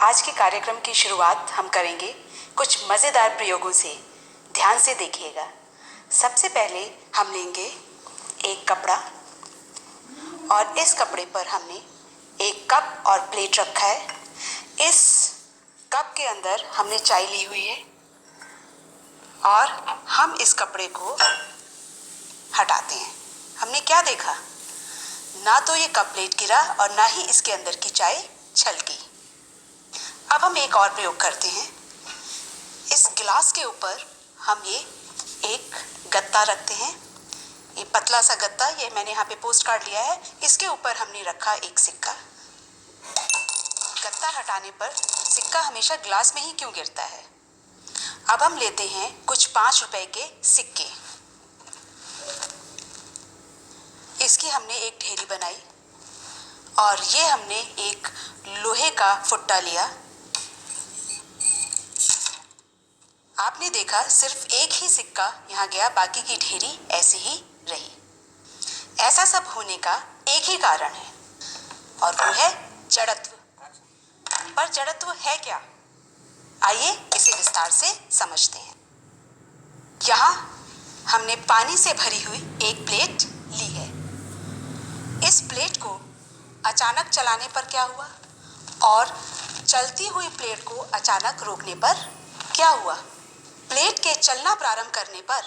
आज के कार्यक्रम की शुरुआत हम करेंगे कुछ मज़ेदार प्रयोगों से। ध्यान से देखिएगा। सबसे पहले हम लेंगे एक कपड़ा और इस कपड़े पर हमने एक कप और प्लेट रखा है। इस कप के अंदर हमने चाय ली हुई है और हम इस कपड़े को हटाते हैं। हमने क्या देखा? ना तो ये कप प्लेट गिरा और ना ही इसके अंदर की चाय छलकी। अब हम एक और प्रयोग करते हैं। इस गिलास के ऊपर हम ये एक गत्ता रखते हैं। ये पतला सा गत्ता, ये मैंने यहाँ पे पोस्ट कार्ड लिया है। इसके ऊपर हमने रखा एक सिक्का। गत्ता हटाने पर सिक्का हमेशा गिलास में ही क्यों गिरता है? अब हम लेते हैं कुछ 5 रुपए के सिक्के। इसकी हमने एक ढेरी बनाई और ये हमने एक लोहे का फुट्टा लिया। आपने देखा सिर्फ एक ही सिक्का यहाँ गया, बाकी की ढेरी ऐसी ही रही। ऐसा सब होने का एक ही कारण है और वो है जड़त्व। पर जड़त्व है क्या? आइए इसे विस्तार से समझते हैं। यहाँ हमने पानी से भरी हुई एक प्लेट ली है। इस प्लेट को अचानक चलाने पर क्या हुआ और चलती हुई प्लेट को अचानक रोकने पर क्या हुआ? प्लेट के चलना प्रारंभ करने पर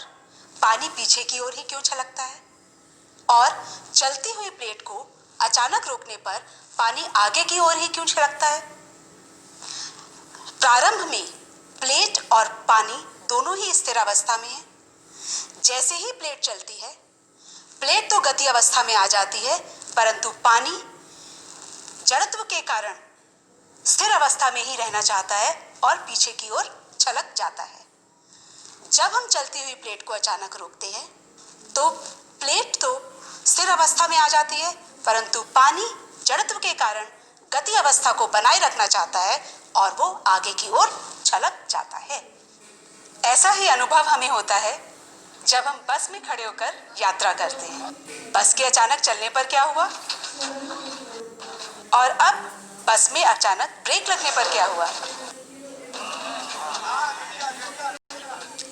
पानी पीछे की ओर ही क्यों छलकता है और चलती हुई प्लेट को अचानक रोकने पर पानी आगे की ओर ही क्यों छलकता है? प्रारंभ में प्लेट और पानी दोनों ही स्थिर अवस्था में है। जैसे ही प्लेट चलती है, प्लेट तो गति अवस्था में आ जाती है, परंतु पानी जड़त्व के कारण स्थिर अवस्था में ही रहना चाहता है और पीछे की ओर छलक जाता है। जब हम चलती हुई प्लेट को अचानक रोकते हैं तो प्लेट तो स्थिर अवस्था में आ जाती है, परंतु पानी जड़त्व के कारण गति अवस्था को बनाए रखना चाहता है और वो आगे की ओर छलक जाता है। ऐसा ही अनुभव हमें होता है जब हम बस में खड़े होकर यात्रा करते हैं। बस के अचानक चलने पर क्या हुआ और अब बस में अचानक ब्रेक लगने पर क्या हुआ?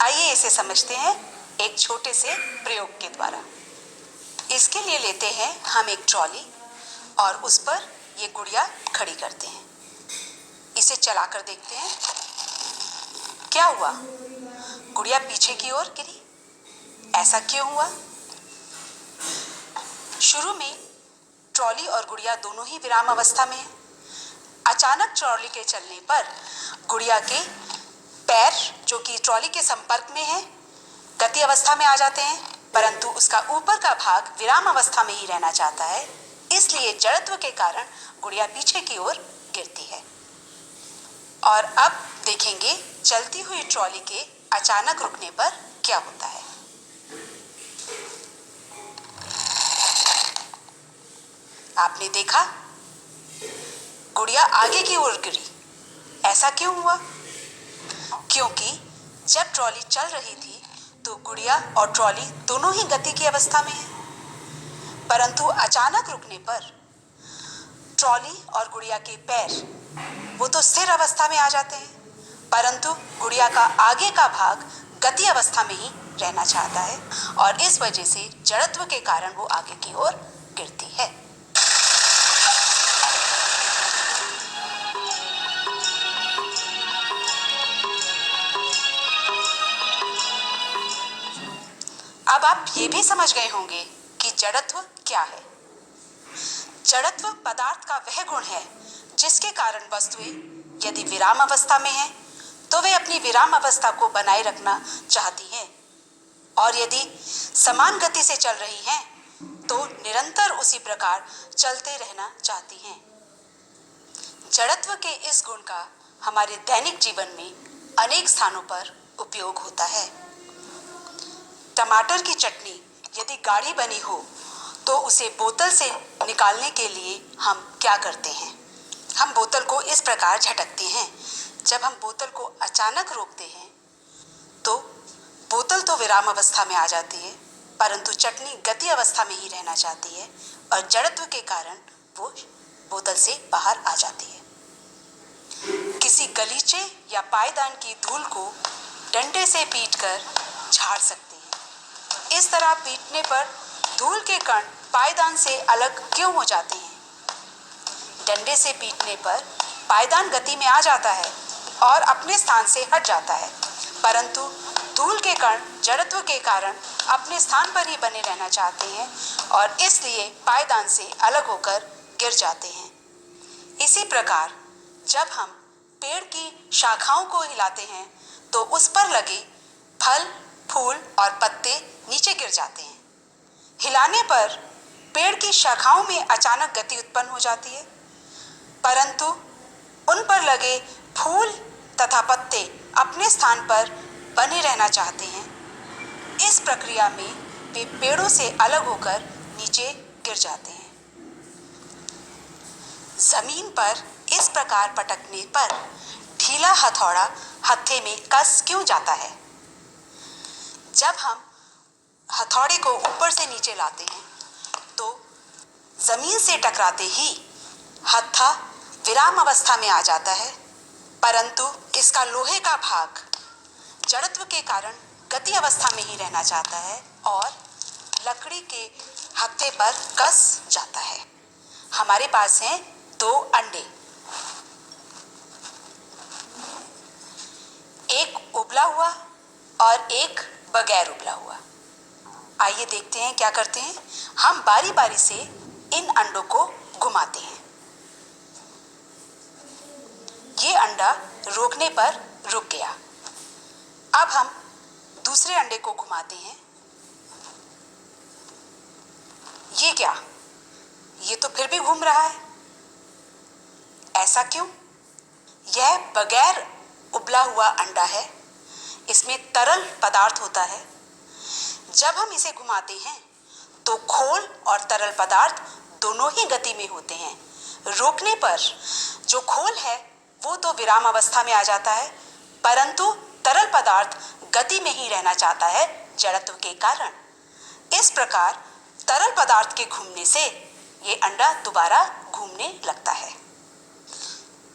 आइए इसे समझते हैं एक छोटे से प्रयोग के द्वारा। इसके लिए लेते हैं हम एक ट्रॉली और उस पर ये गुड़िया खड़ी करते हैं। इसे चलाकर देखते हैं क्या हुआ। गुड़िया पीछे की ओर गिरी। ऐसा क्यों हुआ? शुरू में ट्रॉली और गुड़िया दोनों ही विराम अवस्था में है। अचानक ट्रॉली के चलने पर गुड़िया के पैर, जो कि ट्रॉली के संपर्क में है, गति अवस्था में आ जाते हैं, परंतु उसका ऊपर का भाग विराम अवस्था में ही रहना चाहता है। इसलिए जड़त्व के कारण गुड़िया पीछे की ओर गिरती है। और अब देखेंगे चलती हुई ट्रॉली के अचानक रुकने पर क्या होता है। आपने देखा गुड़िया आगे की ओर गिरी। ऐसा क्यों हुआ? क्योंकि जब ट्रॉली चल रही थी तो गुड़िया और ट्रॉली दोनों ही गति की अवस्था में है, परंतु अचानक रुकने पर ट्रॉली और गुड़िया के पैर वो तो स्थिर अवस्था में आ जाते हैं, परंतु गुड़िया का आगे का भाग गति अवस्था में ही रहना चाहता है और इस वजह से जड़त्व के कारण वो आगे की ओर गिरती है। अब आप ये भी समझ गए होंगे कि जड़त्व क्या है। जड़त्व पदार्थ का वह गुण है जिसके कारण वस्तुएं यदि विराम अवस्था में हैं तो वे अपनी विराम अवस्था को बनाए रखना चाहती हैं और यदि समान गति से चल रही हैं तो निरंतर उसी प्रकार चलते रहना चाहती हैं। जड़त्व के इस गुण का हमारे दैनिक जीवन में अनेक स्थानों पर उपयोग होता है। टमाटर की चटनी यदि गाढ़ी बनी हो तो उसे बोतल से निकालने के लिए हम क्या करते हैं? हम बोतल को इस प्रकार झटकते हैं। जब हम बोतल को अचानक रोकते हैं तो बोतल तो विराम अवस्था में आ जाती है, परंतु चटनी गति अवस्था में ही रहना चाहती है और जड़त्व के कारण वो बोतल से बाहर आ जाती है। किसी गलीचे या पायदान की धूल को डंडे से पीटकर झाड़ सकते हैं। इस तरह पीटने पर धूल के कण पायदान से अलग क्यों हो जाते हैं? डंडे से पीटने पर पायदान गति में आ जाता है और अपने स्थान से हट जाता है, परंतु धूल के कण जड़त्व के कारण अपने स्थान पर ही बने रहना चाहते हैं और इसलिए पायदान से अलग होकर गिर जाते हैं। इसी प्रकार जब हम पेड़ की शाखाओं को हिलाते हैं तो उस पर लगे फल, फूल और पत्ते नीचे गिर जाते हैं। हिलाने पर पेड़ की शाखाओं में अचानक गति उत्पन्न हो जाती है, परंतु उन पर लगे फूल तथा पत्ते अपने स्थान पर बने रहना चाहते हैं। इस प्रक्रिया में वे पेड़ों से अलग होकर नीचे गिर जाते हैं। जमीन पर इस प्रकार पटकने पर ढीला हथौड़ा हत्थे में कस क्यों जाता है? जब हम हथौड़े को ऊपर से नीचे लाते हैं तो जमीन से टकराते ही हत्था विराम अवस्था में आ जाता है, परंतु इसका लोहे का भाग जड़त्व के कारण गति अवस्था में ही रहना चाहता है और लकड़ी के हत्थे पर कस जाता है। हमारे पास हैं 2 अंडे, एक उबला हुआ और एक बगैर उबला हुआ। आइए देखते हैं क्या करते हैं। हम बारी बारी से इन अंडों को घुमाते हैं। ये अंडा रोकने पर रुक गया। अब हम दूसरे अंडे को घुमाते हैं। ये क्या? ये तो फिर भी घूम रहा है। ऐसा क्यों? यह बगैर उबला हुआ अंडा है। इसमें तरल पदार्थ होता है। जब हम इसे घुमाते हैं तो खोल और तरल पदार्थ दोनों ही गति में होते हैं। रोकने पर जो खोल है वो तो विराम अवस्था में आ जाता है, परंतु तरल पदार्थ गति में ही रहना चाहता है जड़त्व के कारण। इस प्रकार तरल पदार्थ के घूमने से ये अंडा दोबारा घूमने लगता है।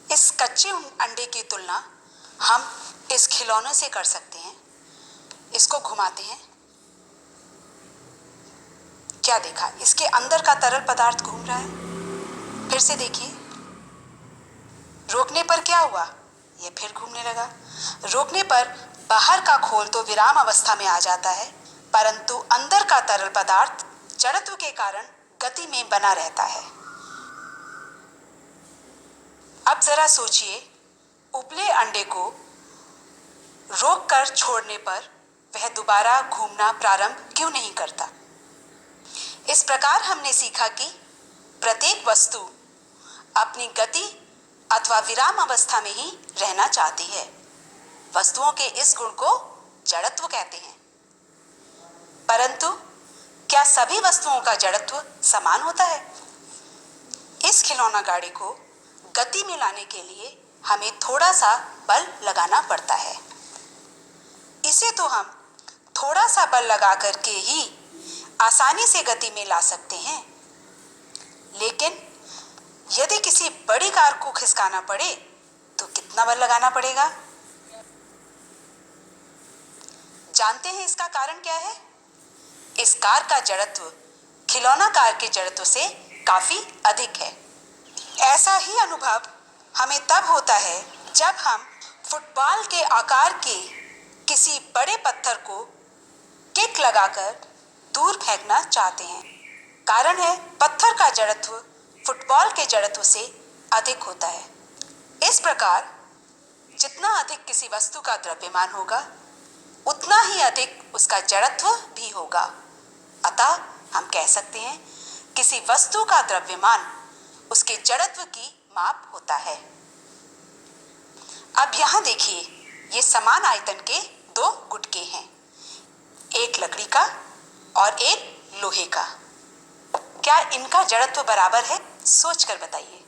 इस कच्चे अंडे की तुलना हम इस खिलौने से कर सकते हैं। इसको घुमाते हैं। क्या देखा? इसके अंदर का तरल पदार्थ घूम रहा है। फिर से देखिए, रोकने पर क्या हुआ? ये फिर घूमने लगा। रोकने पर बाहर का खोल तो विराम अवस्था में आ जाता है, परंतु अंदर का तरल पदार्थ जड़त्व के कारण गति में बना रहता है। अब जरा सोचिए, उबले अंडे को रोक कर छोड़ने पर वह दोबारा घूमना प्रारंभ क्यों नहीं करता? इस प्रकार हमने सीखा कि प्रत्येक वस्तु अपनी गति अथवा विराम अवस्था में ही रहना चाहती है। वस्तुओं के इस गुण को जड़त्व कहते हैं। परंतु क्या सभी वस्तुओं का जड़त्व समान होता है? इस खिलौना गाड़ी को गति में लाने के लिए हमें थोड़ा सा बल लगाना पड़ता है। इसे तो हम थोड़ा सा बल लगा करके ही आसानी से गति में ला सकते हैं, लेकिन यदि किसी बड़ी कार को खिसकाना पड़े तो कितना बल लगाना पड़ेगा? जानते हैं इसका कारण क्या है? इस कार का जड़त्व खिलौना कार के जड़त्व से काफी अधिक है। ऐसा ही अनुभव हमें तब होता है जब हम फुटबॉल के आकार के किसी बड़े पत्थर को किक लगाकर दूर फेंकना चाहते हैं। कारण है पत्थर का जड़त्व फुटबॉल के जड़त्व से अधिक होता है। इस प्रकार जितना अधिक किसी वस्तु का द्रव्यमान होगा उतना ही अधिक उसका जड़त्व भी होगा। अतः हम कह सकते हैं किसी वस्तु का द्रव्यमान उसके जड़त्व की माप होता है। अब यहाँ देखिए, ये समान आयतन के 2 गुटके हैं, एक लकड़ी का और एक लोहे का। क्या इनका जड़त्व बराबर है? सोच कर बताइए।